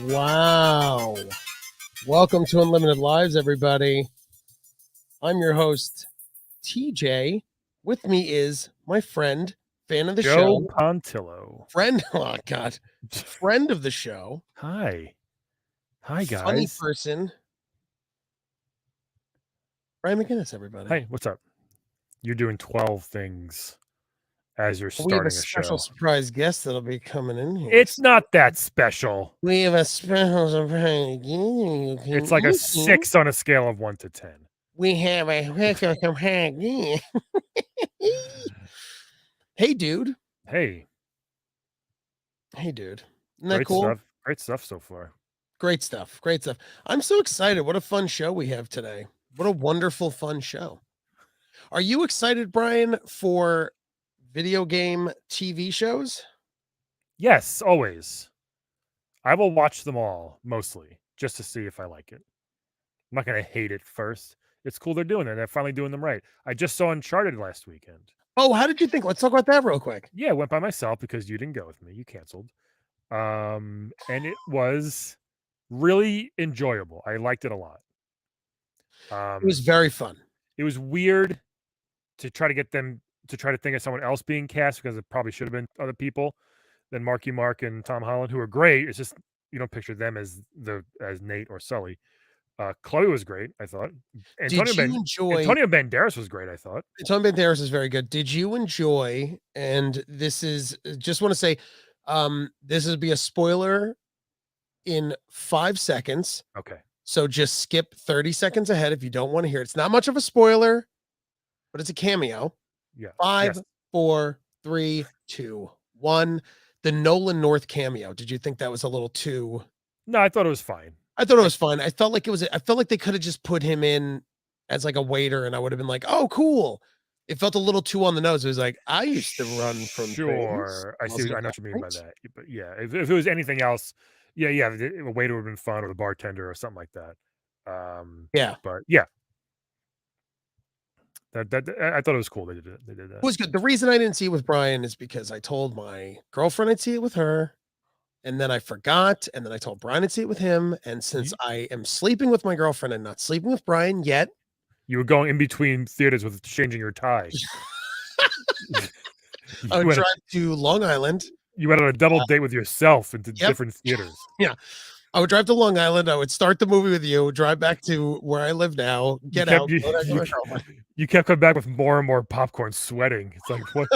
Wow. Welcome to Unlimited Lives, everybody. I'm your host, TJ. With me is my friend, fan of the Joe show, Pontillo. oh God, friend of the show, Hi. Hi, funny guys. person, Brian McGinnis, everybody. Hey, what's up? You're doing 12 things as you're We have a starting a special show. surprise guest that'll be coming in here. It's not that special. We have a special surprise. It's like a 6 on a scale of 1 to 10. We have a special surprise. Hey, dude. Hey, Hey, dude. Isn't that great cool? stuff. Great stuff so far. Great stuff. Great stuff. I'm so excited. What a fun show we have today. What a wonderful, fun show. Are you excited, Brian, for video game TV shows? Yes, always. I will watch them all, mostly, just to see if I like it. I'm not going to hate it first. It's cool they're doing it. They're finally doing them right. I just saw Uncharted last weekend. Oh, how did you think? Let's talk about that real quick. Yeah, I went by myself because you didn't go with me. You canceled. And it was really enjoyable. I liked it a lot. It was very fun. It was weird to try to get them to try to think of someone else being cast because it probably should have been other people than Marky Mark and Tom Holland, who are great. It's just you don't picture them as Nate or Sully. Chloe was great, I thought. Did you enjoy? Antonio Banderas was great, I thought. Antonio Banderas is very good. Did you enjoy? And this is just want to say, this will be a spoiler in 5 seconds. Okay. So just skip 30 seconds ahead if you don't want to hear it. It's not much of a spoiler, but it's a cameo. Yeah. 5, 4, 3, 2, 1. The Nolan North cameo. Did you think that was a little too? No, I thought it was fine. I thought it was fun. I felt like they could have just put him in as like a waiter, and I would have been like, "Oh, cool." It felt a little too on the nose. It was like, I used to run from Sure. I know what you mean by that. But yeah, if it was anything else, yeah, the waiter would have been fun, or the bartender or something like that. Yeah. But yeah. That I thought it was cool they did it. They did that. It was good. The reason I didn't see it with Brian is because I told my girlfriend I'd see it with her, and then I forgot, and then I told Brian I'd see it with him, and since I am sleeping with my girlfriend and not sleeping with Brian yet. You were going in between theaters with changing your tie. I would drive to Long Island. You went on a double date with yourself into different theaters. Yeah. I would drive to Long Island. I would start the movie with you, drive back to where I live now, get out. You kept coming back with more and more popcorn, sweating. It's like, what?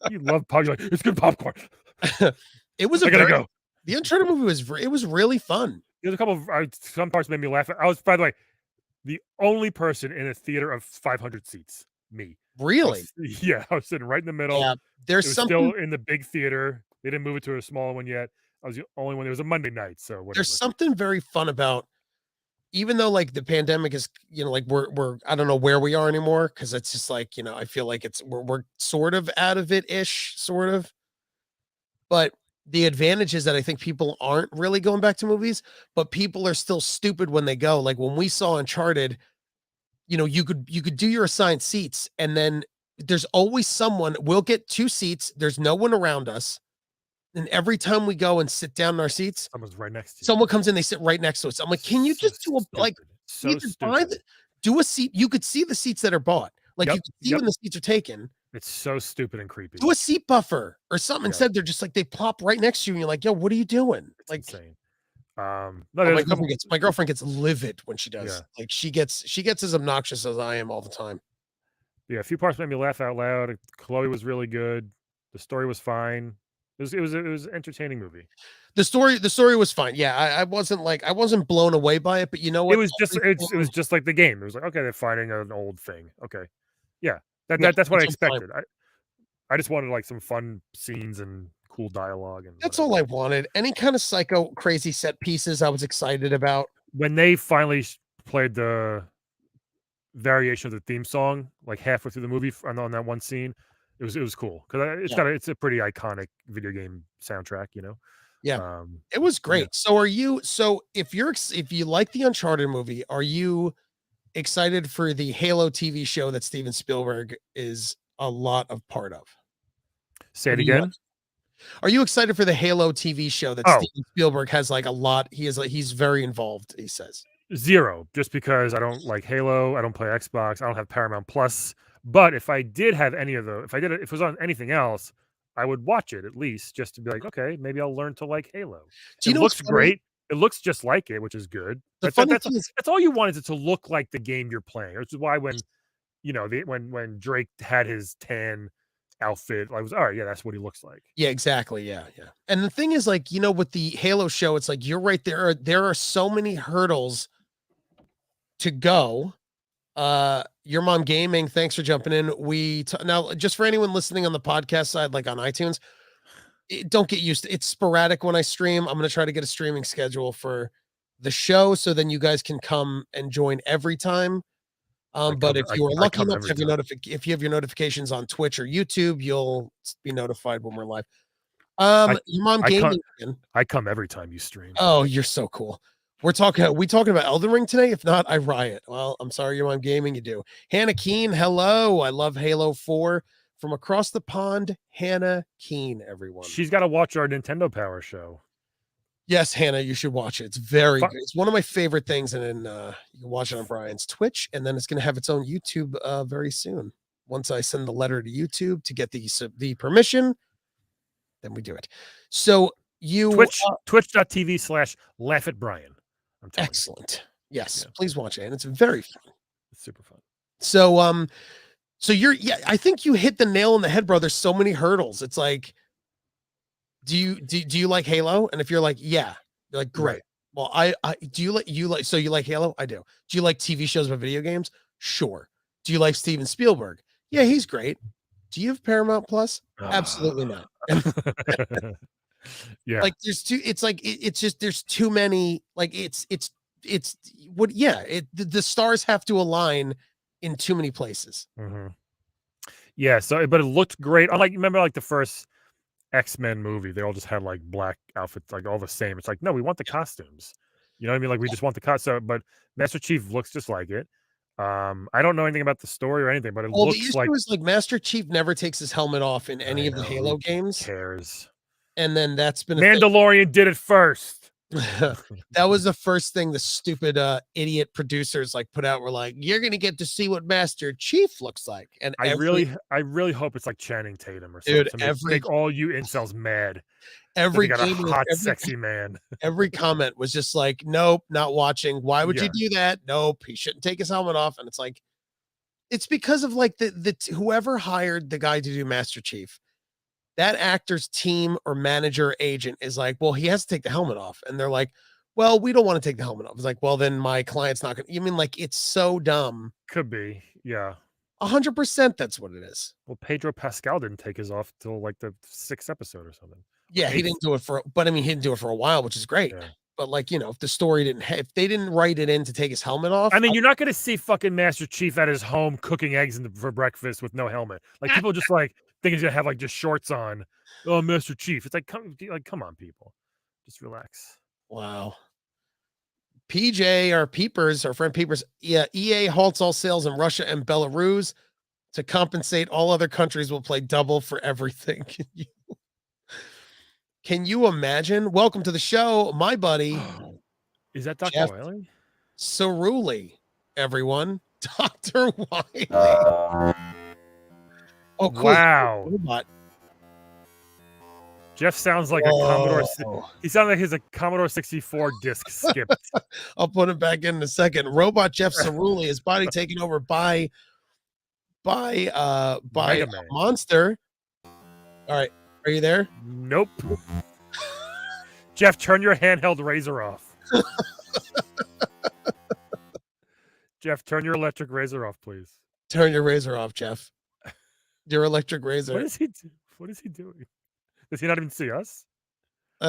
You love popcorn. You're like, it's good popcorn. It was go. The Uncharted movie was really fun. There's a couple of some parts made me laugh. I was, by the way, the only person in a theater of 500 seats. Me. Really? I was sitting right in the middle. Yeah, there's still in the big theater. They didn't move it to a smaller one yet. I was the only one. It was a Monday night, so whatever. There's something very fun about, even though like the pandemic is, like we're I don't know where we are anymore, because it's just like, I feel like we're sort of out of it ish, sort of. But the advantage is that I think people aren't really going back to movies, but people are still stupid when they go. Like when we saw Uncharted, you could do your assigned seats, and then there's always someone. We'll get 2 seats. There's no one around us. And every time we go and sit down in our seats, someone's right next to you. Someone comes in, they sit right next to us. I'm like, can you just do do a seat? You could see the seats that are bought. Like you can see when the seats are taken. It's so stupid and creepy. Do a seat buffer or something. Instead, they're just like, they plop right next to you, and you're like, yo, what are you doing? It's like insane. My girlfriend gets livid when she does. Yeah. Like she gets as obnoxious as I am all the time. Yeah, a few parts made me laugh out loud. Chloe was really good. The story was fine. It was an entertaining movie. The story was fine. Yeah, I wasn't blown away by it, but you know what? It was just like the game. It was like, okay, they're fighting an old thing. Okay. Yeah. That's what I expected. I just wanted like some fun scenes and cool dialogue, and that's all I wanted. Any kind of psycho crazy set pieces I was excited about. When they finally played the variation of the theme song like halfway through the movie on that one scene, it was cool because it's a pretty iconic video game soundtrack, Yeah, it was great. Yeah. So if you like the Uncharted movie, are you excited for the Halo TV show that Steven Spielberg is a lot of part of? Say it again. Are you excited for the Halo TV show that Oh. Steven Spielberg has like a lot? He's very involved, he says. 0, just because I don't like Halo, I don't play Xbox, I don't have Paramount Plus. But if I did have any of the, if it was on anything else, I would watch it at least just to be like, okay, maybe I'll learn to like Halo. Do you It know what's looks funny? great. It looks just like it, which is good. The But funny thing is, that's all you want is it to look like the game you're playing. Which is why when when Drake had his tan outfit, I was all right. Yeah, that's what he looks like. yeah, exactly. Yeah, yeah. And the thing is, like, with the Halo show, it's like you're right there. There are so many hurdles to go. Your Mom Gaming, thanks for jumping in. Now, just for anyone listening on the podcast side, like on iTunes, don't get used to it's sporadic when I stream. I'm gonna try to get a streaming schedule for the show so then you guys can come and join every time. But if you are lucky enough to have if you have your notifications on Twitch or YouTube, you'll be notified when we're live. Your Mom Gaming. I come every time you stream. Oh, you're so cool. We talking about Elden Ring today? If not, I riot. Well, I'm sorry, Your Mom Gaming, you do. Hannah Keen, hello. I love Halo 4. From across the pond, Hannah Keen, everyone. She's got to watch our Nintendo Power show. Yes, Hannah, you should watch it. It's very good. It's one of my favorite things, and then you can watch it on Brian's Twitch, and then it's going to have its own YouTube very soon. Once I send the letter to YouTube to get the permission, then we do it. So Twitch.tv/laugh at Brian. Excellent. Yes, please watch it, and it's very fun. It's super fun. So I think you hit the nail on the head, bro. There's so many hurdles. It's like, do you like Halo? And if you're like, yeah, you're like, great. Right. Well, I do you like so you like Halo? I do. Do you like TV shows about video games? Sure. Do you like Steven Spielberg? Yeah, he's great. Do you have Paramount Plus? Absolutely not. Yeah. Like there's there's too many, like the stars have to align in too many places. Mm-hmm. Yeah, but it looked great. Remember like the first X-Men movie, they all just had like black outfits, like all the same. It's like, no, we want the costumes. You know what I mean? Like we just want the costume, but Master Chief looks just like it. I don't know anything about the story or anything, but it looks the issue is like Master Chief never takes his helmet off in any of the Halo games. Who cares? And then that's been Mandalorian did it first. That was the first thing the stupid idiot producers like put out. Were like, you're gonna get to see what Master Chief looks like. And I really hope it's like Channing Tatum or something. Dude, make all you incels mad. Every got a hot, sexy man. Every comment was just like, nope, not watching. Why would you do that? Nope, he shouldn't take his helmet off. And it's like, it's because of like the whoever hired the guy to do Master Chief. That actor's team or manager or agent is like, well, he has to take the helmet off. And they're like, well, we don't want to take the helmet off. It's like, well, then my client's not going to, you mean like, it's so dumb. Could be. Yeah. 100%. That's what it is. Well, Pedro Pascal didn't take his off till like the 6th episode or something. Yeah. He didn't do it he didn't do it for a while, which is great. Yeah. But like, if the story if they didn't write it in to take his helmet off. I mean, you're not going to see fucking Master Chief at his home cooking eggs for breakfast with no helmet. Like people just like, think he's gonna have like just shorts on. Oh, Master Chief. It's like come on, people. Just relax. Wow. PJ, our friend Peepers, yeah, EA halts all sales in Russia and Belarus to compensate. All other countries will play double for everything. Can you imagine? Welcome to the show, my buddy. Is that Dr. Wiley? Cerulli, everyone. Dr. Wiley. Oh, cool. Wow. Jeff sounds like a Commodore. He sounds like he's a Commodore 64 disc skipped. I'll put it back in a second. Robot Jeff Cerulli, his body taken over by a monster. All right. Are you there? Nope. Jeff, turn your handheld razor off. Jeff, turn your electric razor off, please. Turn your razor off, Jeff. Your electric razor. What is he doing? Does he not even see us? He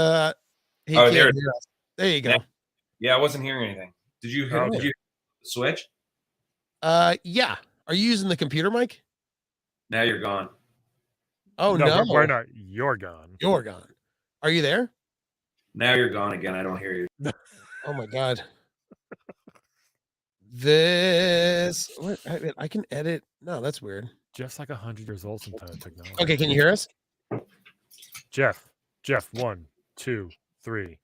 can't hear us. There you go. Yeah, I wasn't hearing anything. Did you hear the switch? Yeah. Are you using the computer mic? Now you're gone. Oh no. We're not. You're gone. You're gone. Are you there? Now you're gone again. I don't hear you. Oh my God. I can edit. No, that's weird. Jeff's like 100 years old sometimes. Technology. Okay, can you hear us? Jeff, 1, 2, 3,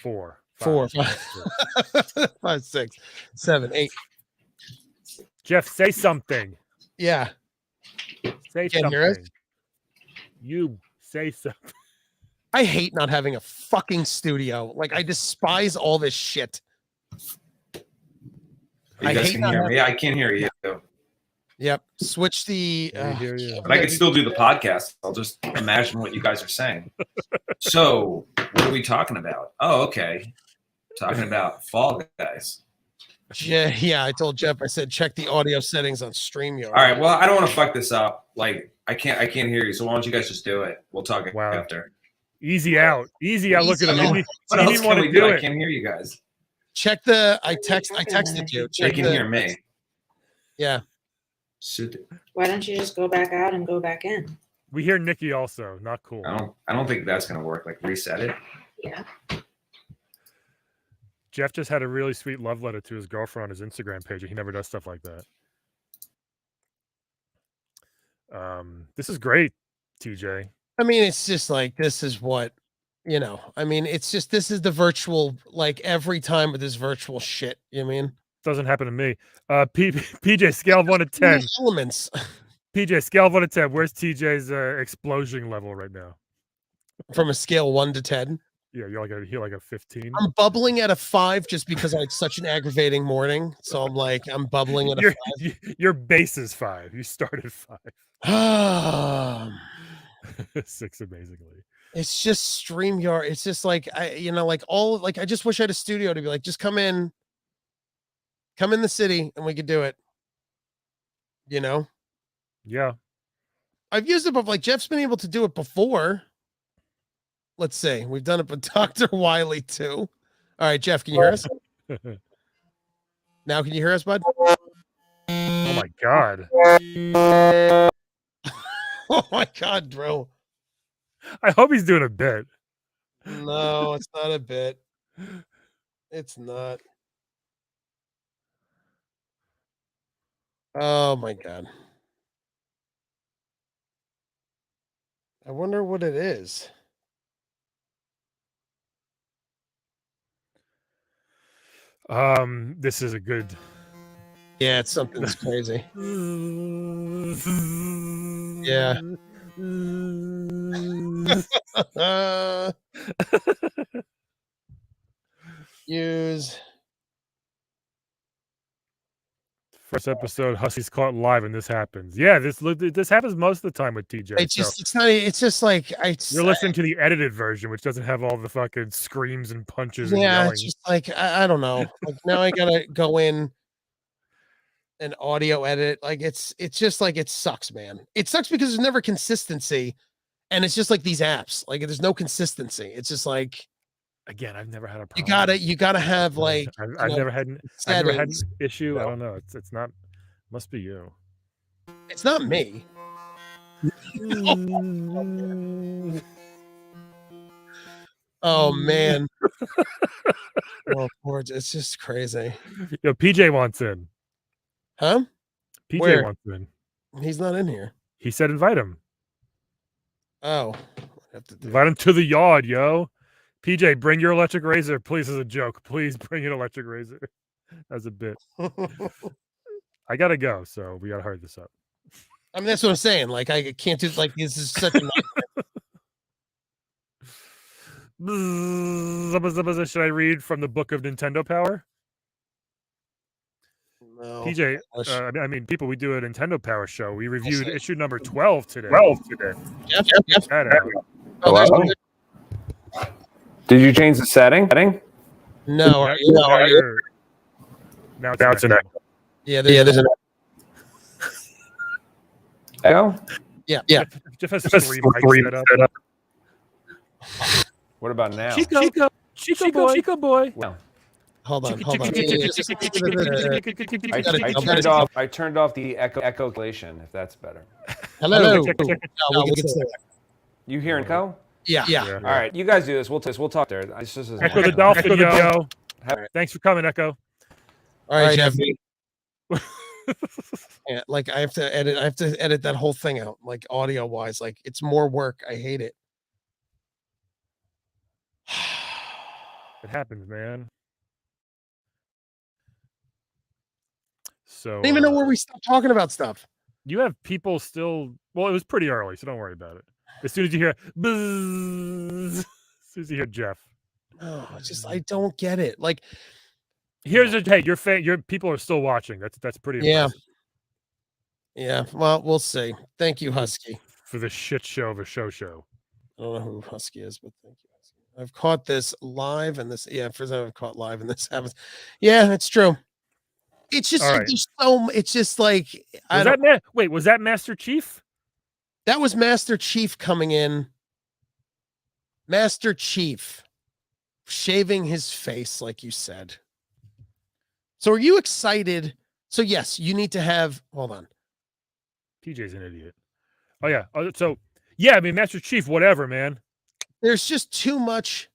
4, 4, 5, 5, 5, 6, 7, 8. Jeff, say something. Yeah. Say Can't hear us? something. You say something. I hate not having a fucking studio. Like, I despise all this shit. You I guys hate can not hear having- me. I can't hear you. Yep. Switch the. We hear you. But I can still do the podcast. I'll just imagine what you guys are saying. So, what are we talking about? Oh, okay. Talking about Fall Guys. Yeah, I told Jeff. I said check the audio settings on StreamYard. All right. Well, I don't want to fuck this up. Like, I can't hear you. So why don't you guys just do it? We'll talk Wow. after. Easy out. Easy out. Look at him. Easy out. He What didn't else even can want we to do? do I it. can't hear you guys. Check the. I texted you. They Check can the, hear me. Yeah. Why don't you just go back out and go back in? We hear Nikki also. Not cool. I don't think that's gonna work. Like reset it. Yeah. Jeff just had a really sweet love letter to his girlfriend on his Instagram page, and he never does stuff like that. This is great, TJ. I mean, it's just like this is what, I mean, it's just this is the virtual, like every time with this virtual shit. You know what I mean? Doesn't happen to me. PJ, scale of 1 to 10. Elements PJ, scale of 1 to 10. Where's TJ's explosion level right now? from a scale 1 to 10. Yeah, you're like a 15. I'm bubbling at a 5 just because I had such an aggravating morning. So I'm bubbling at a Your base is 5. You started 5. 5. 6 amazingly. It's just StreamYard. It's just like I just wish I had a studio to be like, just come in the city and we could do it. Yeah. I've used it, but like Jeff's been able to do it before. Let's see. We've done it with Dr. Wiley too. All right, Jeff, can you hear us? Now can you hear us, bud? Oh my God. Oh my God, Drew. I hope he's doing a bit. No, it's not a bit. It's not. Oh my God. I wonder what it is. This is a good. Yeah, it's something that's crazy. Yeah. Use. First episode, Hussey's caught live, and this happens. Yeah, this happens most of the time with TJ. It's just like you're listening to the edited version, which doesn't have all the fucking screams and punches and yeah, yelling. it's just like I don't know. Like now I gotta go in and audio edit. Like it's just like it sucks, man. It sucks because there's never consistency, and it's just like these apps. Like there's no consistency. It's just like again, I've never had a problem. You gotta have like I've never had an issue. No. I don't know. It's not. Must be you. It's not me. Oh man. Well, it's just crazy. Yo, PJ wants in. Huh? PJ Where? wants in. He's not in here. He said invite him. Oh. I have to do Invite him to the yard, yo. PJ, bring your electric razor, please, as a joke. Please bring an electric razor as a bit. I gotta go, so we gotta hurry this up. I mean, that's what I'm saying. Like, I can't do like this is such a Should I read from the book of Nintendo Power? no. PJ, I mean, people, we do a Nintendo Power show. We reviewed see. issue number 12 today. Yep. Check that out. Oh, there's Hello? one. Did you change the setting? No, are you? Now it's an echo. Yeah, there's an Echo? yeah. Jeff has 3 mics set up. What about now? Chico boy. Well, Hold on. I turned off the echo calculation, if that's better. Hello. Hello. No, we can say that. You hear an echo? Yeah. All right, you guys do this. We'll talk there. It's just Echo the dolphin, yo. All Thanks for coming, Echo. All right, Jeff. Yeah, like I have to edit that whole thing out, like audio wise. Like it's more work. I hate it. It happens, man. So I don't even know where we stopped talking about stuff. you have people still. Well, it was pretty early, so don't worry about it. As soon as you hear buzz, as soon as you hear Jeff, No, it's just I don't get it. Like, here's a hey, your people are still watching. That's pretty yeah, impressive yeah. Well, we'll see. Thank you, Husky. for the shit show of a show. I don't know who Husky is, but thank you, Husky. I've caught this live, and this first time I've caught live, and this happens. Yeah, it's true. It's just All like right. there's so. It's just like I Was don't. that wait? Was that Master Chief? That was Master Chief coming in. Master Chief shaving his face, like you said. So are you excited? So yes, you need to have. Hold on. PJ's an idiot. Oh yeah. So yeah, I mean Master Chief, whatever, man. There's just too much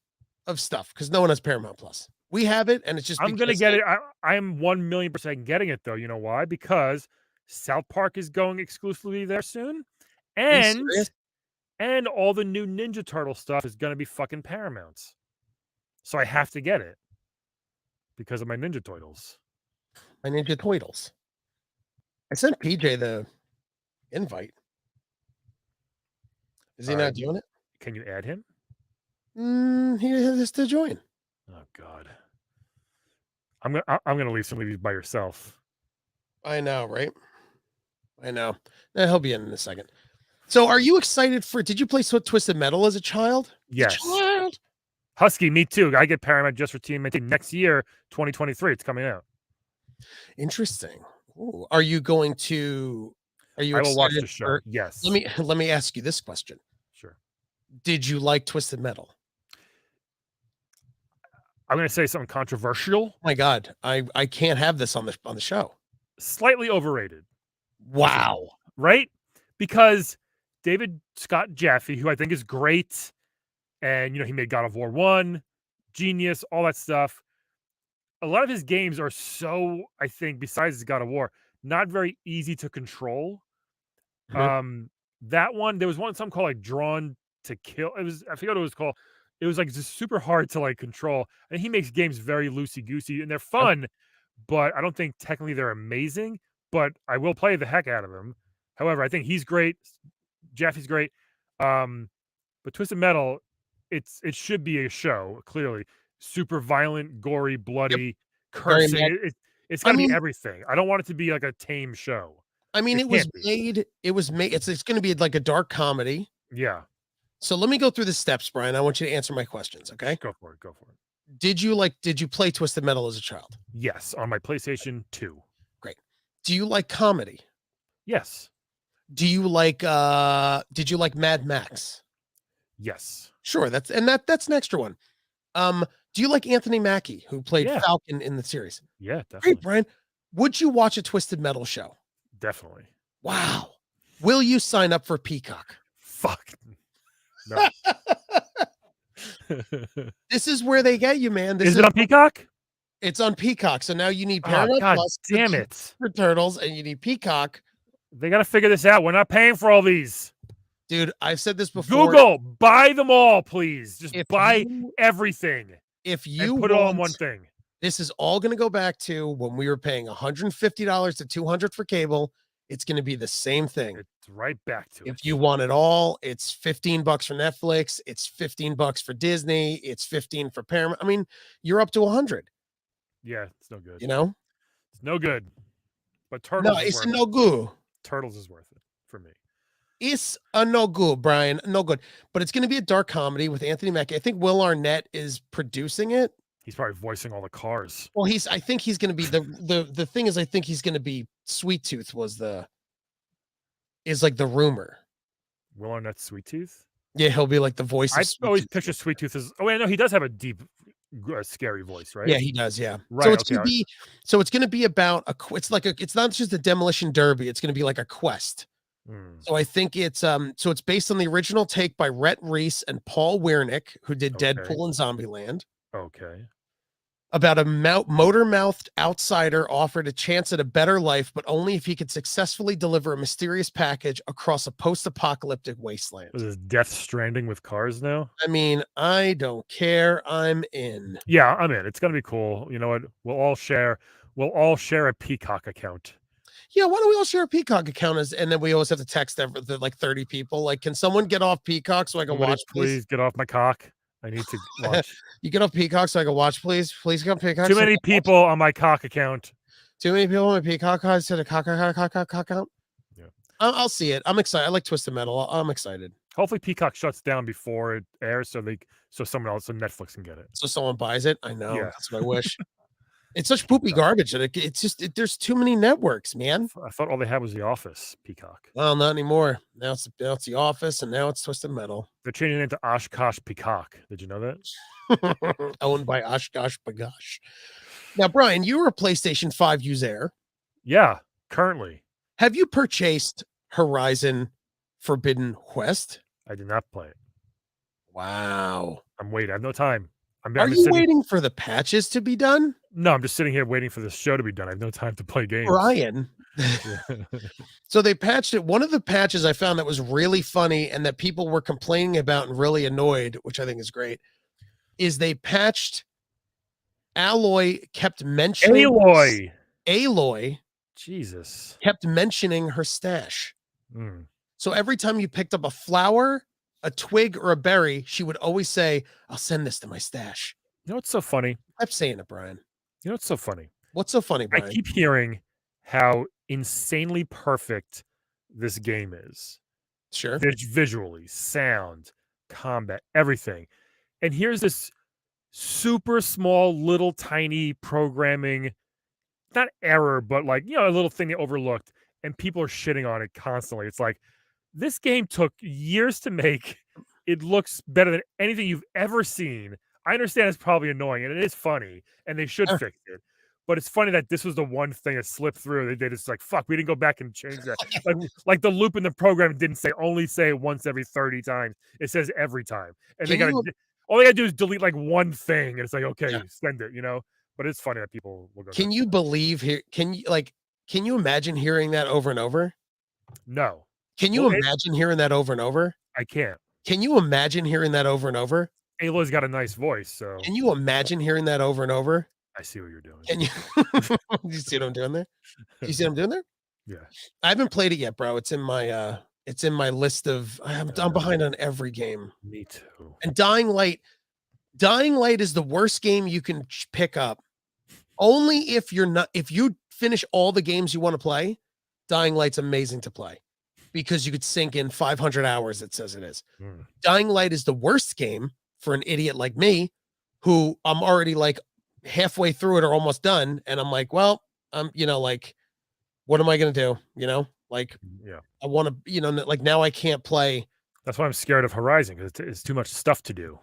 of stuff because no one has Paramount Plus. We have it, and it's just. I'm gonna because, get like, it. I am 1,000,000% getting it though. You know why? Because South Park is going exclusively there soon, Are you and serious? all the new Ninja Turtle stuff is gonna be fucking Paramount's. So I have to get it because of my Ninja Turtles. My Ninja Turtles. I sent PJ the invite. Is he All not right. doing it? Can you add him? He has to join. Oh God. I'm gonna leave some of these by yourself. I know, right? I know. He'll be in a second. So, are you excited for? Did you play Twisted Metal as a child? Yes. Child. Husky, me too. I get Paramount just for TMNT next year, 2023. It's coming out. Interesting. Ooh, are you going to? Are you I will watch excited the show. for? Yes. Let me ask you this question. Sure. Did you like Twisted Metal? I'm going to say something controversial. Oh my God, I can't have this on the show. Slightly overrated. Wow. Right? Because David Scott Jaffe, who I think is great, and he made God of War 1, genius, all that stuff. A lot of his games are so, I think, besides God of War, not very easy to control. Mhm. That one, there was something called like Drawn to Kill. I forget what it was called. It was like just super hard to like control. And he makes games very loosey goosey and they're fun, but I don't think technically they're amazing. But I will play the heck out of them. However, I think he's great. Jaffe's great. But Twisted Metal, it should be a show, clearly. Super violent, gory, bloody, Very cursing. It's gotta be everything. I don't want it to be like a tame show. I mean, It it was can't be. made. It was made. It's going to be like a dark comedy. Yeah. So let me go through the steps, Brian. I want you to answer my questions. Okay. Go for it. Did you play Twisted Metal as a child? Yes, on my PlayStation 2. Do you like comedy? Yes. Do you like did you like Mad Max? Yes. Sure, that's an extra one. Do you like Anthony Mackie, who played Yeah. Falcon in the series? Yeah, Great, definitely. Brian. Would you watch a Twisted Metal show? Definitely. Wow. Will you sign up for Peacock? Fuck. No. This is where they get you, man. This Is it on Peacock? It's on Peacock. So now you need Oh, Paramount God Plus damn it. for Turtles, and you need Peacock. They got to figure this out. We're not paying for all these. Dude, I've said this before. Google, buy them all, please. Just If buy you- everything If you and put it all in want- one thing. This is all going to go back to when we were paying $150 to $200 for cable. It's going to be the same thing. It's right back to it. If you want it all, it's $15 for Netflix. It's $15 for Disney. It's 15 for Paramount. I mean, you're up to 100. Yeah, it's no good. You know, It's no good. But Turtles no, is it's worth no it. good. Turtles is worth it for me. It's a no good, Brian. No good. But it's going to be a dark comedy with Anthony Mackie. I think Will Arnett is producing it. He's probably voicing all the cars. Well, I think he's going to be the thing is I think he's going to be Sweet Tooth is like the rumor. Will Arnett's Sweet Tooth? Yeah, he'll be like the voice. I of Sweet always Tooth. picture Sweet Tooth as. Oh, wait, no, he does have a deep, scary voice, right? Yeah, he does. Yeah. Right, So it's okay, gonna be. So it's gonna be about it's like it's not just a demolition derby. It's gonna be like a quest. Hmm, So I think it's so it's based on the original take by Rhett Reese and Paul Wernick, who did Okay. Deadpool and Zombieland. okay. about a motor-mouthed outsider offered a chance at a better life, but only if he could successfully deliver a mysterious package across a post-apocalyptic wasteland. Was this Death Stranding with cars now? I mean, I don't care. I'm in. Yeah, I'm in. It's gonna be cool. You know what? We'll all share a Peacock account. Yeah, why don't we all share a Peacock account? And then we always have to text like 30 people. Like, can someone get off Peacock so I can Somebody watch, please? get off my cock. I need to watch. You get off Peacock so I can watch, please. Please get off Peacock. Too so I many can watch. people on my cock account. Too many people on my Peacock. I said a cock out. Yeah. I'll see it. I'm excited. I like Twisted Metal. I'm excited. Hopefully Peacock shuts down before it airs so Netflix can get it. So someone buys it. I know. Yeah. That's what I wish. It's such poopy garbage that it's just there's too many networks, man. I thought all they had was The Office, Peacock. Well, not anymore. Now it's The Office, and now it's Twisted Metal. They're changing it to Oshkosh Peacock. Did you know that? Owned by Oshkosh Bagosh. Now, Brian, you were a PlayStation 5 user. Yeah, currently. Have you purchased Horizon Forbidden West? I did not play it. Wow. I'm waiting. I have no time. Are you waiting for the patches to be done? No, I'm just sitting here waiting for this show to be done. I have no time to play games. Brian. Yeah. So they patched it. One of the patches I found that was really funny and that people were complaining about and really annoyed, which I think is great, is they patched Aloy kept mentioning Aloy Jesus. kept mentioning her stash. Mm. So every time you picked up a flower, a twig, or a berry, she would always say, I'll send this to my stash. You know what's so funny? I'm saying it, Brian. You know what's so funny? What's so funny, I Brian? keep hearing how insanely perfect this game is. Sure. Visually, sound, combat, everything. And here's this super small, little tiny programming, not error, but like, a little thing they overlooked, and people are shitting on it constantly. It's like, this game took years to make. It looks better than anything you've ever seen. I understand it's probably annoying, and it is funny, and they should fix it. But it's funny that this was the one thing that slipped through. They just like, fuck, we didn't go back and change that. like the loop in the program didn't only say once every 30 times. It says every time. And all they gotta do is delete like one thing, and it's like, okay, send it, But it's funny that people will go. Can you believe here? Can you imagine hearing that over and over? No. Can you imagine hearing that over and over? I can't. Can you imagine hearing that over and over? Aloy's got a nice voice, so. Can you imagine hearing that over and over? I see what you're doing. Can you? You see what I'm doing there? You see what I'm doing there? Yeah. I haven't played it yet, bro. It's in my list of. I'm behind on every game. Me too. And Dying Light is the worst game you can pick up. Only if you finish all the games you want to play, Dying Light's amazing to play because you could sink in 500 hours. It says it is. Dying Light is the worst game for an idiot like me, who I'm already like halfway through it or almost done, and I'm like, well, like, what am I gonna do? Like, yeah, I want to, like, now I can't play. That's why I'm scared of Horizon, because it's too much stuff to do.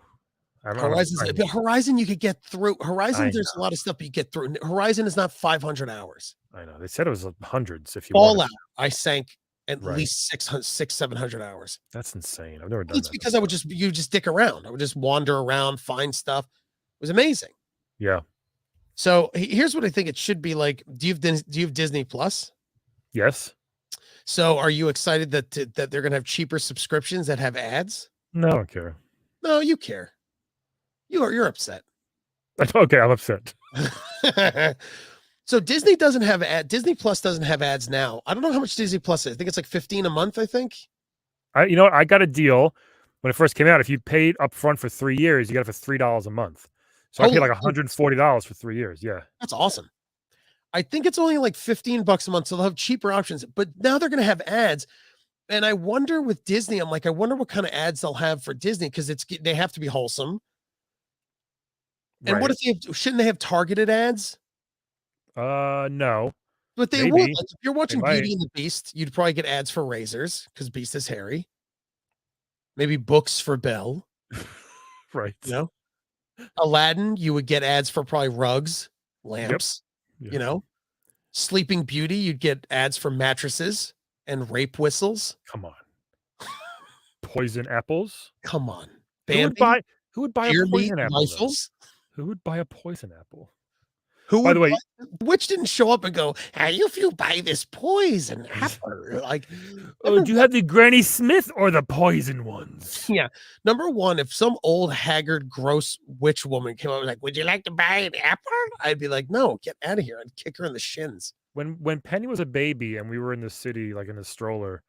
Horizon, you could get through. Horizon, there's a lot of stuff you get through. Horizon is not 500 hours. I know. They said it was hundreds. If you Fallout, I sank at least 700 hours. That's insane. I've never done It's because I would just dick around. I would just wander around, find stuff. It was amazing. Yeah. So here's what I think it should be like. Do you have Disney Plus? Yes. So are you excited that they're gonna have cheaper subscriptions that have ads? No, I don't care. No, you care. You're upset. Okay, I'm upset. So Disney Plus doesn't have ads now. I don't know how much Disney Plus is. I think it's like $15 a month, I think. I got a deal when it first came out. If you paid up front for 3 years, you got it for $3 a month. So I paid like $140 for 3 years. Yeah. That's awesome. I think it's only like $15 a month. So they'll have cheaper options, but now they're going to have ads. And I wonder with Disney, I wonder what kind of ads they'll have for Disney. Cause they have to be wholesome. And what if shouldn't they have targeted ads? No. But they would. Like, if you're watching Beauty and the Beast, you'd probably get ads for razors because Beast is hairy. Maybe books for Belle. Right. Aladdin, you would get ads for probably rugs, lamps, Sleeping Beauty, you'd get ads for mattresses and rape whistles. Come on. Poison apples. Come on. Who would buy a poison apple? Rifles? Who would buy a poison apple? Who? By the way, the witch didn't show up and go, "Hey, if you buy this poison apple," like, oh, do you have the Granny Smith or the poison ones? yeah. Number one, if some old haggard, gross witch woman came up and was like, "Would you like to buy an apple?" I'd be like, "No, get out of here!" I'd kick her in the shins. When Penny was a baby and we were in the city, like in a stroller,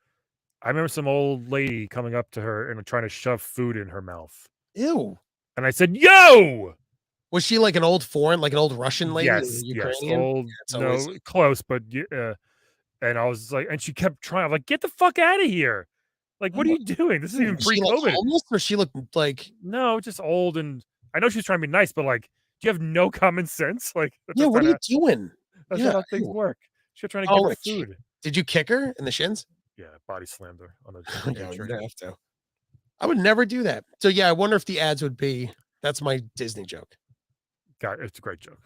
I remember some old lady coming up to her and trying to shove food in her mouth. Ew. And I said, "Yo!" Was she like an old foreign, like an old Russian lady? Yes, Ukrainian? old, it's no, always- close, but and I was like, and she kept trying. I'm like, "Get the fuck out of here! Like, what are you doing? This is even Was she, like, pre-COVID." homeless, or she looked like? No, just old, and I know she's trying to be nice, but like, do you have no common sense? Like, Yeah, what are you doing? That's Yeah, not how things ew. work. She's trying to Oh, give her like, she- food. Did you kick her in the shins? Yeah, body slammed her on the Yeah, entry. you'd have to. I would never do that. So yeah, I wonder if the ads would be. That's my Disney joke. God, it's a great joke.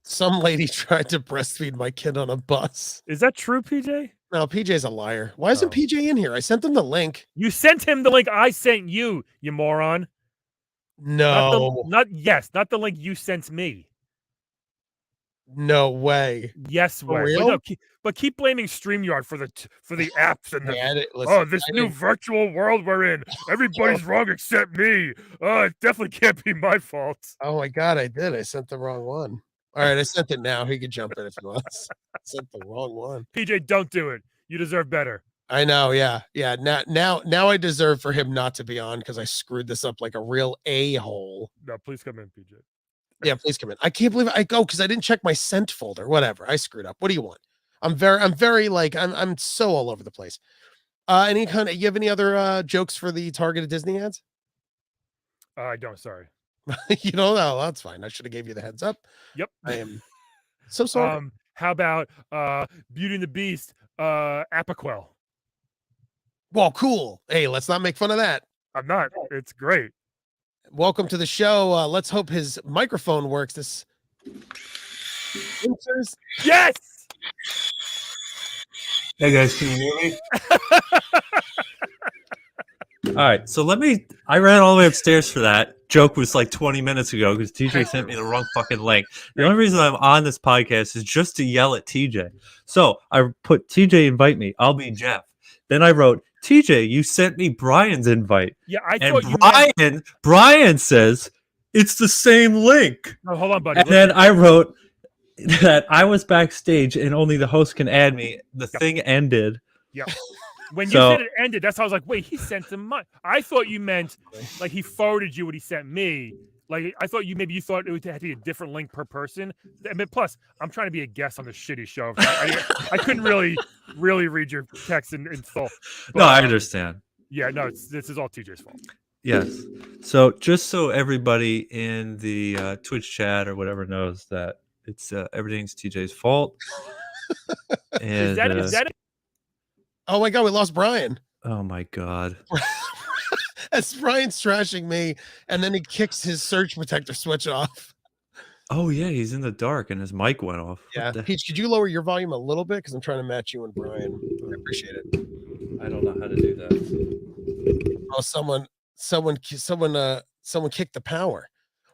Some lady tried to breastfeed my kid on a bus. Is that true, PJ? No, PJ's a liar. Why isn't Oh. PJ in here? I sent them the link. You sent him the link I sent you, you moron. No, Not the link you sent me. no way. Yes, For way. real? But keep blaming StreamYard for the apps and the Listen, this I new didn't- virtual world we're in. Everybody's wrong except me. Oh, it definitely can't be my fault. Oh my god, I did. I sent the wrong one. All right, I sent it now. He could jump in if he wants. I sent the wrong one. PJ, don't do it. You deserve better. I know, yeah. Now I deserve for him not to be on because I screwed this up like a real a-hole. No, please come in, PJ. Yeah, please come in. I can't believe I go because I didn't check my sent folder. Whatever. I screwed up. What do you want? I'm very like I'm so all over the place. You have any other jokes for the targeted Disney ads? I don't, sorry. You don't know. That's fine. I should have gave you the heads up. Yep. I am so sorry. How about Beauty and the Beast, Apiquel? Well, cool. Hey, let's not make fun of that. I'm not. It's great. Welcome to the show. Let's hope his microphone works. This Pincers? Yes. Hey guys, can you hear me? All right, so I ran all the way upstairs for that. Joke was like 20 minutes ago because TJ sent me the wrong fucking link. The only reason I'm on this podcast is just to yell at TJ. So I put TJ invite me. I'll be Jeff. Then I wrote, TJ, you sent me Brian's invite. Yeah, I And thought you meant. Brian says it's the same link. No, hold on, buddy. And then I wrote that I was backstage and only the host can add me. The thing ended. When you So- said it ended, that's how I was like, wait, he sent him money. I thought you meant like he forwarded you what he sent me. Like I thought you thought it would have to be a different link per person. I mean, plus, I'm trying to be a guest on this shitty show. I couldn't really read your text in full. No, I But, understand. Yeah, no, this is all TJ's fault. Yes. So just so everybody in the Twitch chat or whatever knows that it's everything's TJ's fault. And Is that it? Oh my god, we lost Brian. oh my god. As Brian's trashing me, and then he kicks his surge protector switch off. Oh yeah, he's in the dark and his mic went off. What Yeah, the- Peach, could you lower your volume a little bit because I'm trying to match you and Brian. I appreciate it. I don't know how to do that. Oh, someone kicked the power.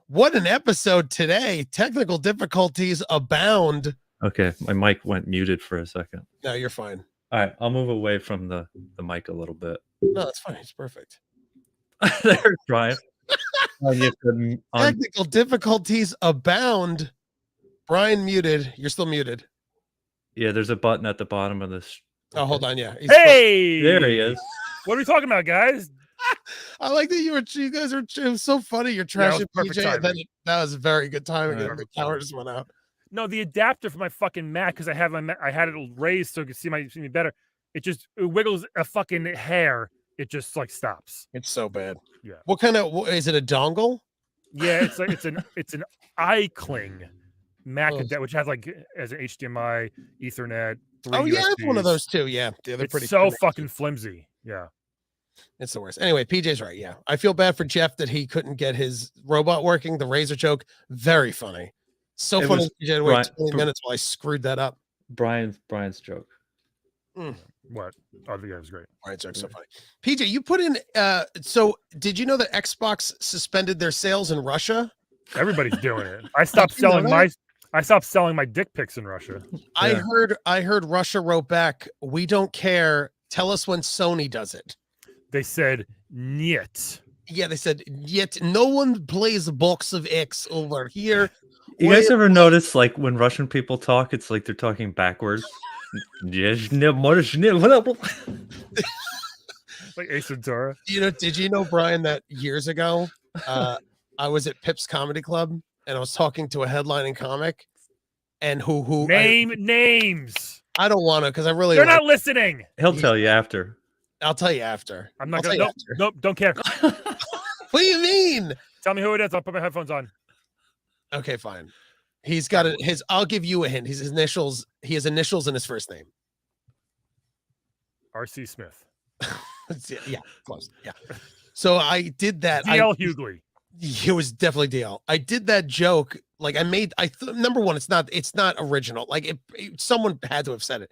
What an episode today! Technical difficulties abound. Okay, my mic went muted for a second. No, you're fine. All right, I'll move away from the mic a little bit. No, that's fine. It's perfect. There's Brian. Oh, you have to Technical difficulties abound. Brian muted. You're still muted. yeah, there's a button at the bottom of this. Oh, hold on. Yeah. he's Hey, There he is. What are we talking about, guys? I like that you guys are. It was so funny. You're Yeah, it was trashing perfect PJ. And then timing. that was very good timing. All and right. the power just went out. No, the adapter for my fucking Mac because I had it raised so it could see me better. It wiggles a fucking hair. It just like stops. It's so bad. Yeah. What kind of? Is it a dongle? Yeah, it's like it's an iCling Mac Oh. which has like as an HDMI, Ethernet. 3 Oh yeah, it's one of USBs. those too. Yeah, they're It's pretty. so connected. fucking flimsy. Yeah. It's the worst. Anyway, PJ's right. Yeah, I feel bad for Jeff that he couldn't get his robot working. The razor joke, very funny. So It funny. was PJ had to wait Brian- 20 minutes while I screwed that up. Brian's joke. What? Oh, yeah, it was great. All right, joke's so funny. PJ, you put in. So did you know that Xbox suspended their sales in Russia? Everybody's doing it. I stopped you know selling that? I stopped selling my dick pics in Russia. Yeah. I heard Russia wrote back, "We don't care. Tell us when Sony does it." They said niet. Yeah, they said, "Yet no one plays a box of X over here." You guys ever notice like when Russian people talk, it's like they're talking backwards? Like Ace Ventura. Did you know, Brian, that years ago, I was at Pip's Comedy Club and I was talking to a headlining comic, and who Name names. I don't want to because I really They're like, not listening. He'll tell you after. I'll tell you after. I'm not I'll gonna. tell you Nope, after. nope. Don't care. What do you mean? Tell me who it is. I'll put my headphones on. Okay, fine. He's got his. I'll give you a hint. His initials. He has initials in his first name. R.C. Smith. Yeah, close. Yeah. So I did that. D.L. Hughley. It was definitely DL. I did that joke. Like number one, it's not original. Like someone had to have said it,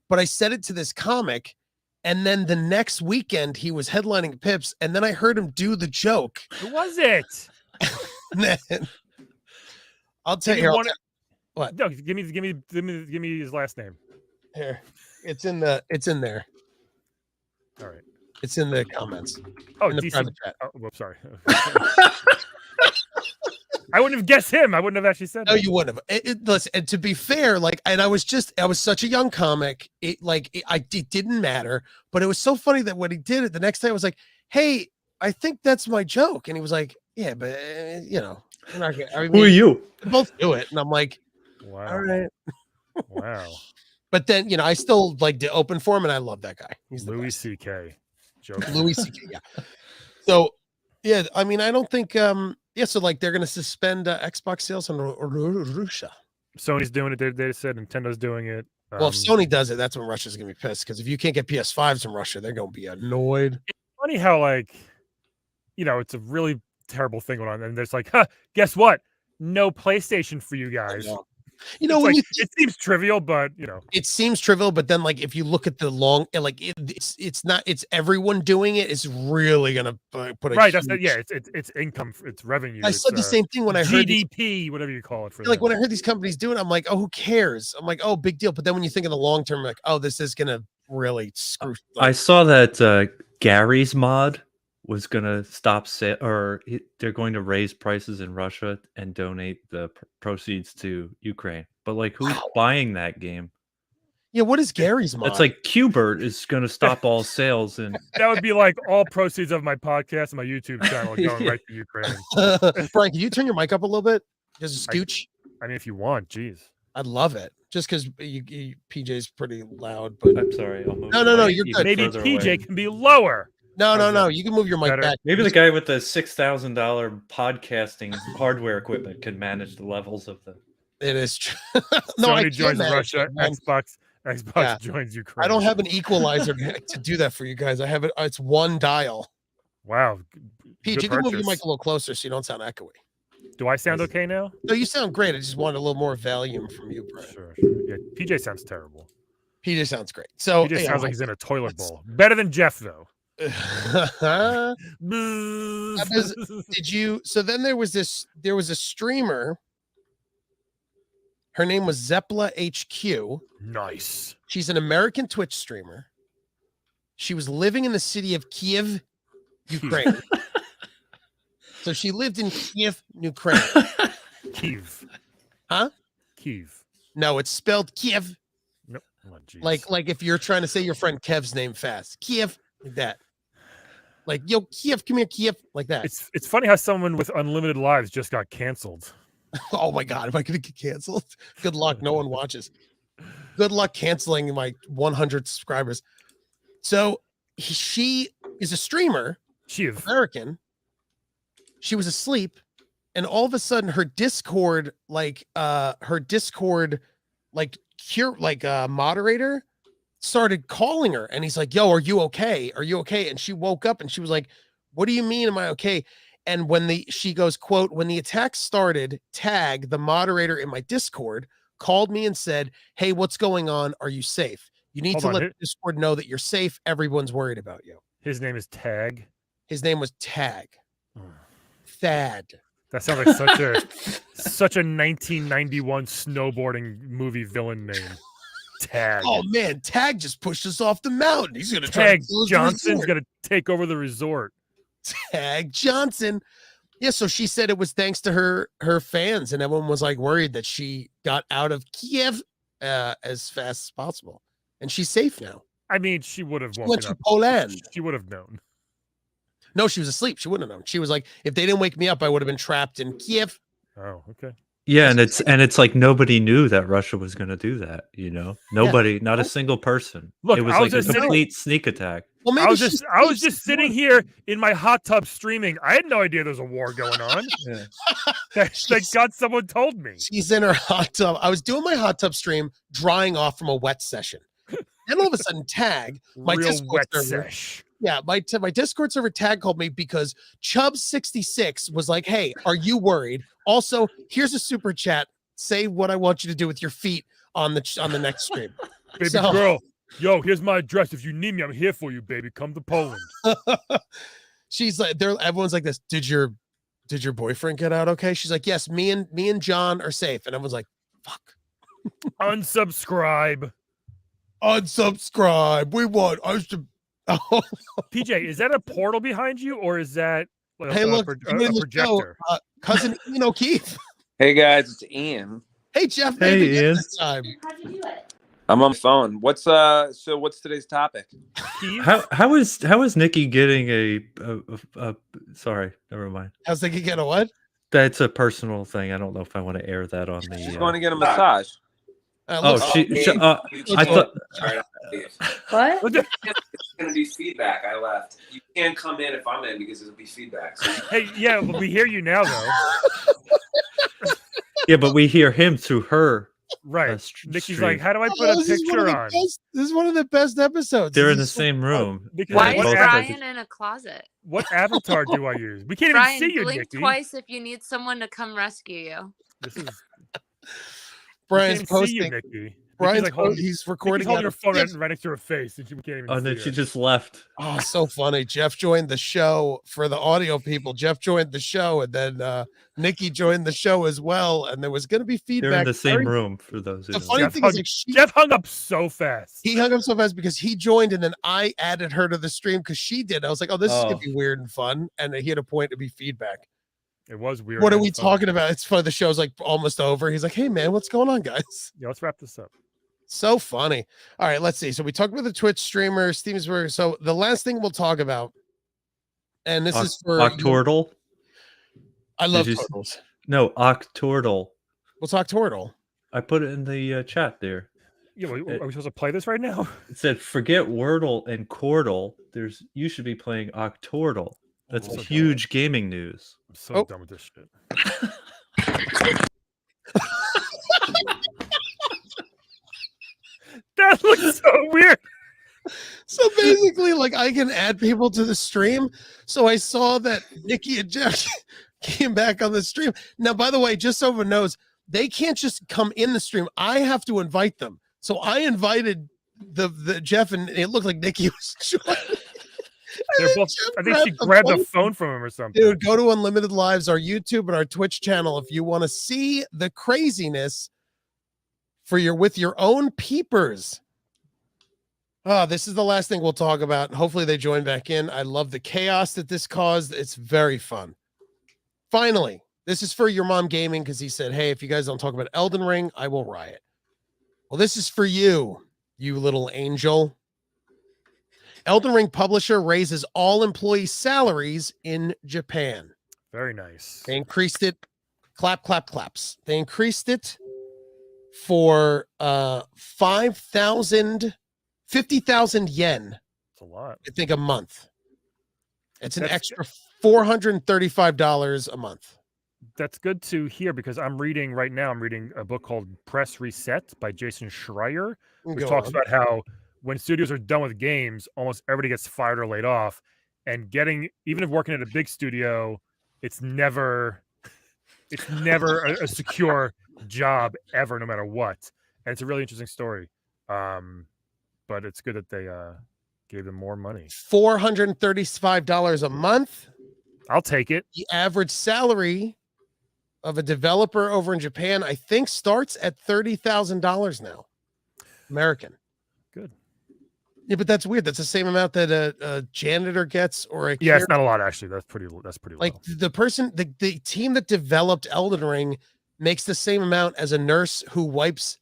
but I said it to this comic, and then the next weekend he was headlining Pips, and then I heard him do the joke. Who was it? And then, I'll tell Give you. me one- What? No, give me his last name. Here, it's in there. All right. It's in the comments. Oh, In the DC. private chat. Oh, whoops, sorry. I wouldn't have guessed him. I wouldn't have actually said. No, that. you wouldn't have. Listen, and to be fair, like, and I was such a young comic. It didn't matter, but it was so funny that when he did it, the next day I was like, "Hey, I think that's my joke," and he was like, "Yeah, but we're not gonna, I mean, Who are you? we both do it," and I'm like, Wow. "All right." Wow. But then I still like the open for him, and I love that guy. He's the Louis best. C.K. Joke. Louis C.K. Yeah. So, yeah, I mean, I don't think. So like they're gonna suspend Xbox sales in Russia. Sony's doing it. They said Nintendo's doing it. Well, if Sony does it, that's when Russia's gonna be pissed. Because if you can't get PS5s from Russia, they're gonna be annoyed. Funny how it's a really terrible thing going on, and there's like, guess what? No PlayStation for you guys. You know, It's when like, it seems trivial, but it seems trivial, but then like if you look at the long, like it's not. It's everyone doing it. It's really gonna put a right. That's huge- yeah. It's income. It's revenue. I said the same thing when I heard these, GDP, whatever you call it. For like them. when I heard these companies do it, I'm like, oh, who cares? I'm like, oh, big deal. But then when you think in the long term, like, oh, this is gonna really screw. I saw that Gary's mod was gonna stop sale, or they're going to raise prices in Russia and donate the proceeds to Ukraine. But like, who's buying that game? Yeah, what is Gary's mod? It's like Qbert is gonna stop all sales, and That would be like all proceeds of my podcast and my YouTube channel going right to Ukraine. Brian, can you turn your mic up a little bit? Just a scooch. I mean, if you want, geez. I'd love it. Just because PJ's pretty loud, but I'm sorry. I'll move No, the no, no, mic you're even good. Maybe further PJ away. can be lower. no. You can move your mic Better. back. Maybe the guy with the $6,000 podcasting hardware equipment can manage the levels of the. It is true. No, I Sony can joins manage Russia. it, man. Xbox Yeah. joins Ukraine. I don't have an equalizer to do that for you guys. I have it. It's one dial. Wow. Pete, Good you can move your purchase. mic a little closer so you don't sound echoey. Do I sound okay now? No, you sound great. I just wanted a little more volume from you, Brian. Sure. Yeah, PJ sounds terrible. PJ sounds great. So PJ yeah, sounds like he's in a toilet bowl. Better than Jeff, though. Did you? So then there was a streamer. Her name was Zepla HQ. Nice. She's an American Twitch streamer. She was living in the city of Kiev, Ukraine. So she lived in Kiev, Ukraine. Kiev. Huh? Kiev. No, it's spelled Kiev. No. Oh, geez. Like if you're trying to say your friend Kev's name fast. Kiev, like that. Like, yo, Kiev, come here, Kiev, like that. It's funny how someone with unlimited lives just got canceled. Oh my God, am I going to get canceled? Good luck. No one watches. Good luck canceling my 100 subscribers. So she is a streamer, Kiev. American. She was asleep, and all of a sudden her Discord, moderator started calling her, and he's like, yo, are you okay? Are you okay? And she woke up and she was like, what do you mean? Am I okay? And she goes, quote, when the attack started, Tag, the moderator in my Discord, called me and said, hey, what's going on? Are you safe? You need Hold to on, let here- the Discord know that you're safe. Everyone's worried about you. His name is Tag. His name was Tag. Mm. Thad. That sounds like such a 1991 snowboarding movie villain name. Tag. Oh man, Tag just pushed us off the mountain. He's gonna try Tag to close the Johnson's resort. gonna take over the resort. Tag Johnson. Yeah, so she said it was thanks to her fans, and everyone was like worried that she got out of Kiev as fast as possible, and she's safe now. I mean, she would have Went woken to up. Poland. She would have known. No, she was asleep. She wouldn't have known. She was like, if they didn't wake me up, I would have been trapped in Kiev. Oh, okay. Yeah, and it's like nobody knew that Russia was going to do that. You know, nobody, not a single person. Look, it was I was like a just sitting- complete sneak attack. Well, maybe I was she's just sitting here in my hot tub streaming. I had no idea there was a war going on. Thank God someone told me. She's in her hot tub. I was doing my hot tub stream, drying off from a wet session. Then all of a sudden, Tag, my Real Discord wet server, sesh. yeah, my Discord server Tag called me because Chubb66 was like, "Hey, are you worried? Also, here's a super chat. Say what I want you to do with your feet on the next stream." Baby So- girl, yo, here's my address. If you need me, I'm here for you, baby. Come to Poland. She's like, everyone's like this. Did your boyfriend get out okay? She's like, yes, me and John are safe. And everyone's like, fuck. Unsubscribe. Unsubscribe. We want. I used to. Oh, PJ, is that a portal behind you, or is that like, hey, look, a you in the show, projector? cousin Ian O'Keefe. Hey guys, it's Ian. Hey Jeff. Hey, maybe Ian. this time. How'd you do it? I'm on my phone. What's today's topic? Keith? How is Nikki getting a sorry, never mind. How's they get a what? That's a personal thing. I don't know if I want to air that on the. She's going to get a massage. Oh, Looks- I thought. What? What the- It's going to be feedback. I left. You can't come in if I'm in because it'll be feedback. So Hey, yeah, well, we hear you now, though. Yeah, but we hear him through her. Right. St- Nikki's stream. like, how do I Oh, put a this is one of picture the on? best- This is one of the best episodes. They're This in the is so same fun. room. Nikki's Yeah, Why like, they is what, both have Brian the- in a closet? what avatar do I use? We can't Brian, even see you, blink Nikki. twice if you need someone to come rescue you. This is Brian's we can't see you, posting. Nikki. Brian's Nikki's like holding, he's recording. Nikki's holding her out phone of- right next to her face, and we can't even Oh, see then her. she just left. Oh, so funny. Jeff joined the show for the audio people. Jeff joined the show, and then Nikki joined the show as well. And there was going to be feedback. They're in the same Very- room for those who The don't funny know. Jeff thing is, hung- like, Jeff hung up so fast. he hung up so fast because he joined, and then I added her to the stream because she did. I was like, "Oh, this is gonna Oh. be weird and fun." And he had a point to be feedback. It was weird. What are and we fun. talking about? It's funny. The show's like almost over. He's like, "Hey, man, what's going on, guys?" Yeah, let's wrap this up. So funny. All right, let's see. So we talked about the Twitch streamer, Stevensburg. So the last thing we'll talk about, and this is for Octordle? I love Did you s- turtles. No, Octordle. We'll talk turtle. I put it in the chat there. Yeah, are we supposed to play this right now? It said, "Forget Wordle and Chordle. You should be playing Octordle." That's Oh, huge gaming news. I'm so Oh. done with this shit. That looks so weird. So basically, like I can add people to the stream. So I saw that Nikki and Jeff came back on the stream. Now, by the way, just so everyone knows, they can't just come in the stream. I have to invite them. So I invited the Jeff, and it looked like Nikki was joining. They're both, I think she grabbed the phone from him or something. Dude, go to Unlimited Lives, our YouTube and our Twitch channel if you want to see the craziness with your own peepers. Oh, this is the last thing we'll talk about. Hopefully they join back in. I love the chaos that this caused. It's very fun. Finally, this is for your mom gaming because he said, hey, if you guys don't talk about Elden Ring, I will riot. Well, this is for you, you little angel. Elden Ring publisher raises all employee salaries in Japan. Very nice. They increased it. Clap, clap, claps. They increased it for 50,000 yen, It's a lot. I think, a month. It's an That's- extra $435 a month. That's good to hear because I'm reading a book called Press Reset by Jason Schreier, which Go talks on. about how when studios are done with games, almost everybody gets fired or laid off. And even if working at a big studio, it's never a secure job ever, no matter what. And it's a really interesting story. But it's good that they gave them more money. $435 a month. I'll take it. The average salary of a developer over in Japan, I think starts at $30,000 now. American. Good. Yeah, but that's weird. That's the same amount that a janitor gets or a Yeah, it's care- not a lot actually. That's pretty like low. the person, the team that developed Elden Ring makes the same amount as a nurse who wipes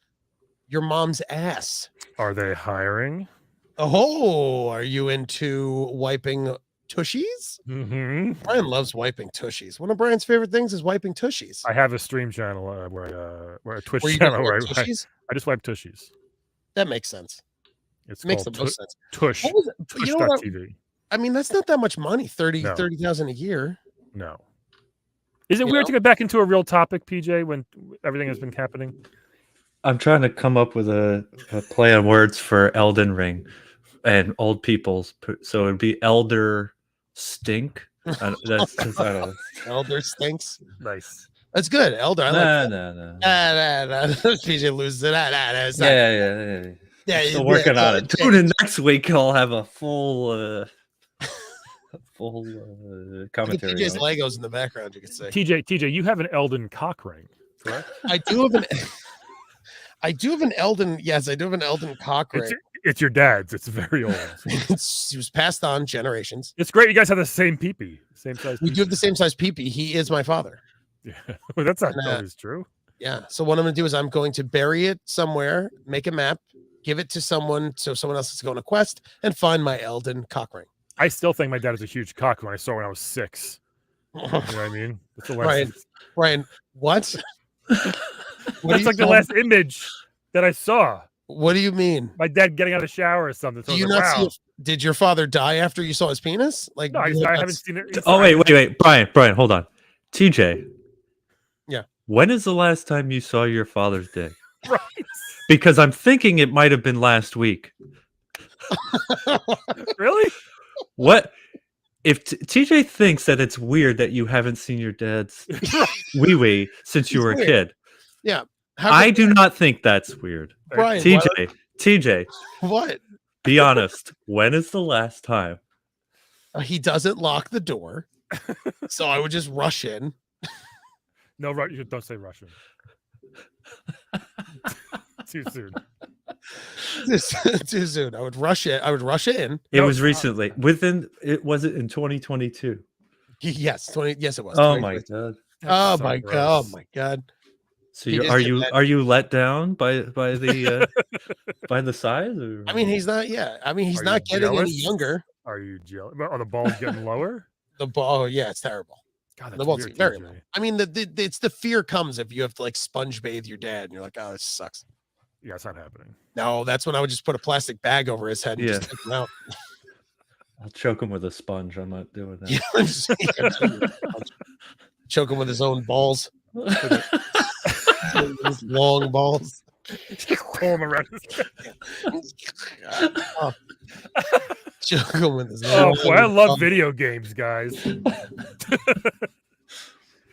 your mom's ass. Are they hiring? Oh, are you into wiping tushies? Mm-hmm. Brian loves wiping tushies. One of Brian's favorite things is wiping tushies. I have a stream channel where a Twitch Where you just channel wipe where tushies? I just wipe tushies. That makes sense. It's It makes the called most sense. Tush. What was it? But you know what? Tush.tv. I mean, that's not that much money. 30,000 No. a year. No. Is it You weird know? to get back into a real topic, PJ, when everything has been happening? I'm trying to come up with a play on words for Elden Ring and old people's. So it'd be Elder Stink. That's just, I don't know. Elder stinks. Nice. That's good. Elder. I like that. No. PJ loses it. It's not- Yeah. yeah, Still working on it. yeah. Tune in next week. I'll have a full commentary. PJ's on it. Legos in the background, you could say. TJ, you have an Elden cock ring, correct? I do have an Elden. Yes, I do have an Elden cock ring. It's your dad's. It's very old. It was passed on generations. It's great. You guys have the same peepee, same size. We do have the same size peepee. He is my father. Yeah, well, that's not And, always true. Yeah. So what I'm going to do is I'm going to bury it somewhere, make a map, give it to someone so someone else is going to quest and find my Elden cock ring. I still think my dad is a huge cock when I saw when I was 6. You know what I mean? That's the last. Ryan, what? That's like the last image that I saw. What do you mean? My dad getting out of the shower or something. So Do you not see? Did your father die after you saw his penis? Like, No, I haven't seen it. Oh wait, Brian, hold on. TJ. Yeah. When is the last time you saw your father's dick? Right. Because I'm thinking it might have been last week. Really? What if TJ thinks that it's weird that you haven't seen your dad's wee wee since you It's were a weird. kid? Yeah. I do not think that's weird. Brian, TJ, what? be honest. When is the last time? He doesn't lock the door, so I would just rush in. No, you don't say Russian. Too soon. Too soon. I would rush it. I would rush it in. It No, was recently. Was it in 2022? Yes, 20. Yes, it was. Oh my 2022. god. Oh so my gross. god. Oh my god. So He just are did you that. are you let down by the by the size? Or? I mean, he's not. Yeah. I mean, he's Are not you getting any jealous? younger. Are you jealous? Are the balls getting lower? The ball. Yeah, it's terrible. God, The that's balls weird, are very TJ. low. I mean, it's the fear comes if you have to like sponge bathe your dad, and you're like, oh, this sucks. Yeah, it's not happening. No, that's when I would just put a plastic bag over his head and just Yeah. take him out. I'll choke him with a sponge. I'm not doing that. Yeah, just- choke him with his own balls, his long balls. Pull him around. Oh. Choke him with his Oh long boy, I love balls. video games, guys.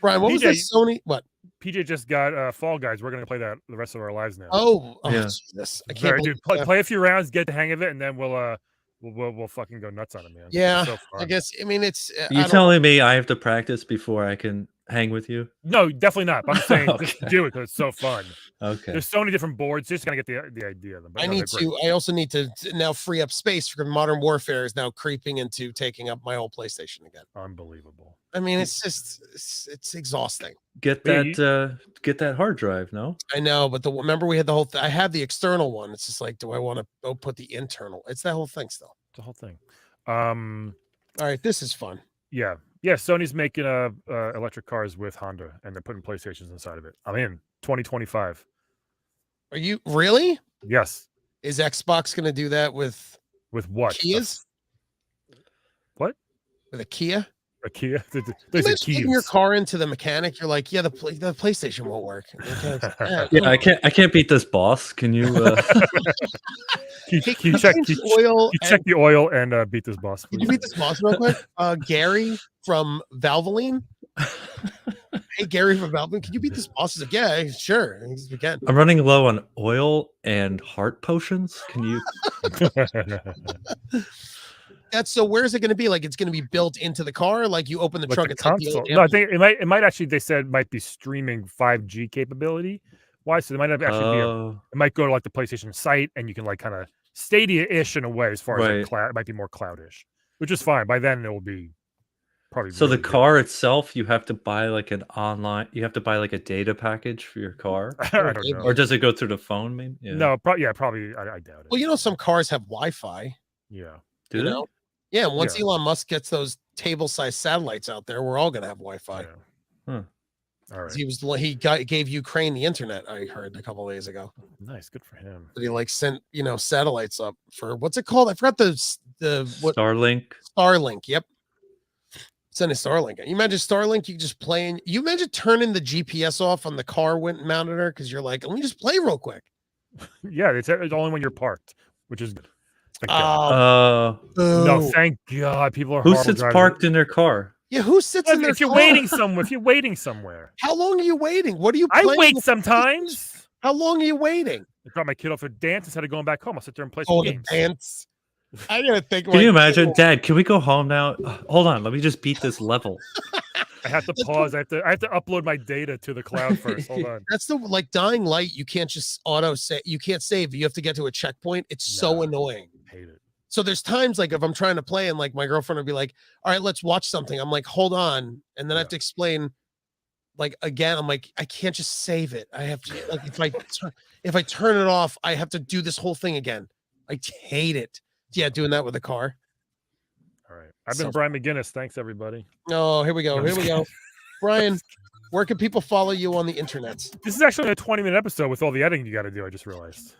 Brian, what was PJ, that Sony? What? PJ just got Fall Guys. We're gonna play that the rest of our lives now. Oh, Yeah. Jesus! I can't. Sorry, believe dude. Play, that. play a few rounds, get the hang of it, and then we'll fucking go nuts on it, man. It's Yeah, so I fun. guess. I mean, it's. I You don't- telling me I have to practice before I can hang with you? No, definitely not. But I'm saying just Okay. do it because it's so fun. Okay. There's so many different boards. Just gotta get the idea of them. But I no, need they're great. to. I also need to now free up space because Modern Warfare is now creeping into taking up my whole PlayStation again. Unbelievable. I mean, it's just it's exhausting. Get Yeah, that hard drive, no? I know, but remember we had the whole. I have the external one. It's just like, do I want to go put the internal? It's that whole thing still. The whole thing. All right, this is fun. Yeah. Sony's making electric cars with Honda, and they're putting PlayStations inside of it. I'm in 2025. Are you really? Yes. Is Xbox going to do that with With what? Kias? What? With a Kia? A Kia? There's a Imagine taking your Kias. car into the mechanic. You're like, yeah, the PlayStation won't work. Okay, Yeah, I can't beat this boss. Can you? Can Hey, you check? change Can the oil. you check the oil and beat this boss? Can you please? beat this boss real quick? Gary from Valvoline. Hey, Gary from Valvoline, can you beat this boss? He's like, yeah, sure. We can. I'm running low on oil and heart potions. Can you? That's so. Where is it going to be? Like, it's going to be built into the car. Like, you open the Like trunk. the It's like the console. old No, I Amazon- think it might actually. They said might be streaming 5G capability. Why? So there might not actually be. It might go to like the PlayStation site, and you can like kind of Stadia-ish in a way, as far as Right. like cloud. It might be more cloudish, which is fine. By then, it will be probably. So the really good. car itself, you have to buy like an online. You have to buy like a data package for your car, I don't know. or does it go through the phone? Maybe. Yeah. No, probably. I doubt it. Well, you know, some cars have Wi-Fi. Yeah. Do you they? know? Yeah. And once Yeah. Elon Musk gets those table-sized satellites out there, we're all going to have Wi-Fi. Yeah. Huh. All right. He gave Ukraine the internet. I heard a couple of days ago. Nice. Good for him. That he like sent satellites up for what's it called? I forgot what Starlink. Starlink. Yep. Send a Starlink. You imagine Starlink, you just playing. You imagine turning the GPS off on the car monitor because you're like, let me just play real quick. Yeah, it's only when you're parked, which is good. Thank God. Oh, No, boo. thank God. People are Who horrible sits drivers. parked in their car? Yeah, who sits in their If you're car? waiting somewhere, if you're waiting somewhere, How long are you waiting? What are you I playing? wait sometimes. How long are you waiting? I dropped my kid off at dance instead of going back home. I'll sit there and play Oh, some the games. dance. I gotta think. Can you imagine, Dad? Can we go home now? Hold on, let me just beat this level. I have to pause. I have to upload my data to the cloud first. Hold on. That's the like Dying Light. You can't just auto save. You can't save. You have to get to a checkpoint. It's so Nah. annoying. Hate it. So there's times like if I'm trying to play and like my girlfriend would be like, "All right, let's watch something." I'm like, "Hold on," and then I have to explain. Like again, I'm like, I can't just save it. I have to like if I turn it off, I have to do this whole thing again. I hate it. Yeah, doing that with a car. All right. I've been So- Brian McGinnis. Thanks, everybody. Oh, here we go. No, I'm Here we just go. Brian, where can people follow you on the internet? This is actually a 20-minute episode with all the editing you got to do. I just realized.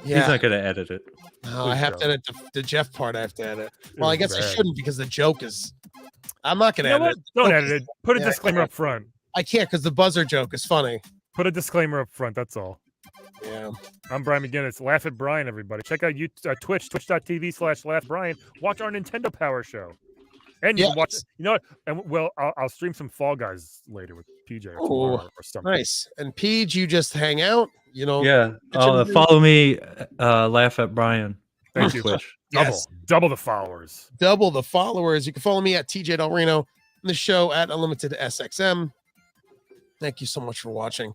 He's not gonna edit it. No, I have to edit the Jeff part. I have to edit. Well, I was guess I bad. shouldn't because the joke is. I'm not going You to know edit. what? Don't Okay. edit it. Put a Yeah, disclaimer up front. I can't because the buzzer joke is funny. Put a disclaimer up front. That's all. Yeah. I'm Brian McGinnis. Laugh at Brian, everybody. Check out Twitch, twitch.tv/laughbrian. Watch our Nintendo Power Show. And you can watch, Yes. you know what? And I'll stream some Fall Guys later with PJ or, Ooh, tomorrow or something. Nice. And Peach, you just hang out. You know. Yeah. Mention- Follow me. Laugh at Brian. Thank on you. Twitch. Yes. Double the followers. Double the followers. You can follow me at TJ Del Reno and the show at Unlimited SXM. Thank you so much for watching.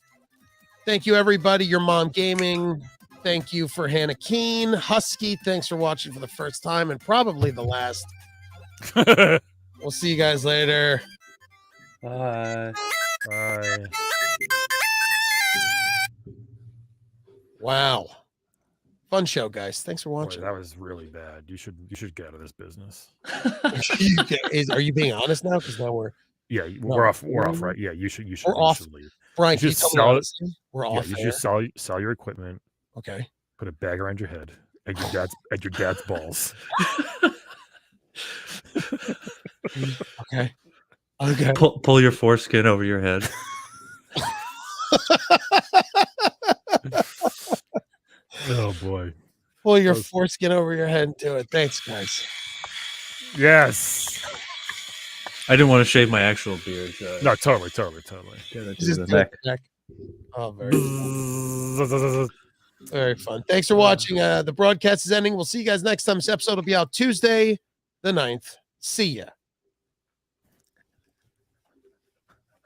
Thank you, everybody. Your Mom Gaming. Thank you for Hannah Keen. Husky, thanks for watching for the first time and probably the last. We'll see you guys later. Bye. Bye. Wow. Fun show, guys. Thanks for Boy, watching. that was really bad. You should get out of this business. Are you being honest now? Because now we're Yeah, No, we're off, we're- right? Yeah, you should we're you off. should leave. Brian. You Can you should tell me sell it. honestly? We're Yeah, off. you air. should sell your equipment, Okay. put a bag around your head, and your dad's balls. Okay. Okay. Pull your foreskin over your head. Oh boy. Pull your Those- foreskin over your head and do it. Thanks, guys. Yes. I didn't want to shave my actual beard. No, totally. Gotta do Just the do it neck. Oh, very fun. Thanks for watching. The broadcast is ending. We'll see you guys next time. This episode will be out Tuesday, the 9th. See ya.